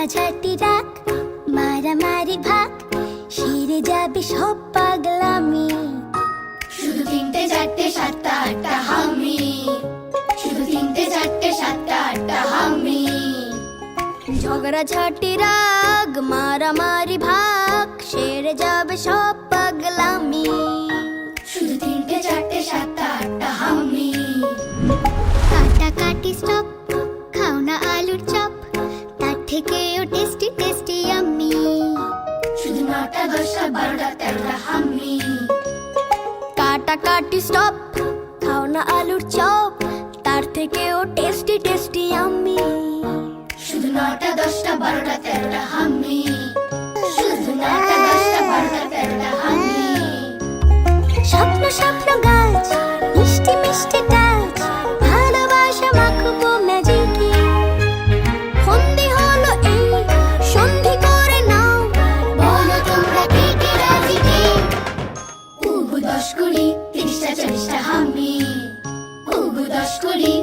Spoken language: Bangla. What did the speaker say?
ঝগড়াঝাটি রাগ মারামারি ভাগ সেরে যাবে সব পাগলামি। শুধু তিনটে চারটে সাতটা আটটা হামি, শুধু তিনটে চারটে সাতটা আটটা হামি। ঝগড়াঝাটি রাগ মারামারি ভাগ সেরে যাবে সব পাগলামি। শুধু তিনটে চারটে সাতটা আটটা হামি। কাটাকাটি স্টপ, খাও না আলুর চপ, তার থেকেও টেস্টি টেস্টি আমি। শুধু নটা দশটা বারোটা তেরোটা হামি। কাটাকাটি স্টপ, খাও না আলুর চপ, তার থেকেও টেস্টি টেস্টি আমি। শুধু নটা দশটা বারোটা তেরোটা হামি। শুধু নটা দশটা বারোটা তেরোটা হামি। স্বপ্ন স্বপ্ন গাছ মিষ্টি মিষ্টি টাচ, ভালোবাসা মাখবো ম্যাজিকে। ফন্দি হলো এই সন্ধি করে নাও, বলো তোমরা কে কে রাজি কে? উবু 10 20 30টা 40টা হামি। উবু 10 20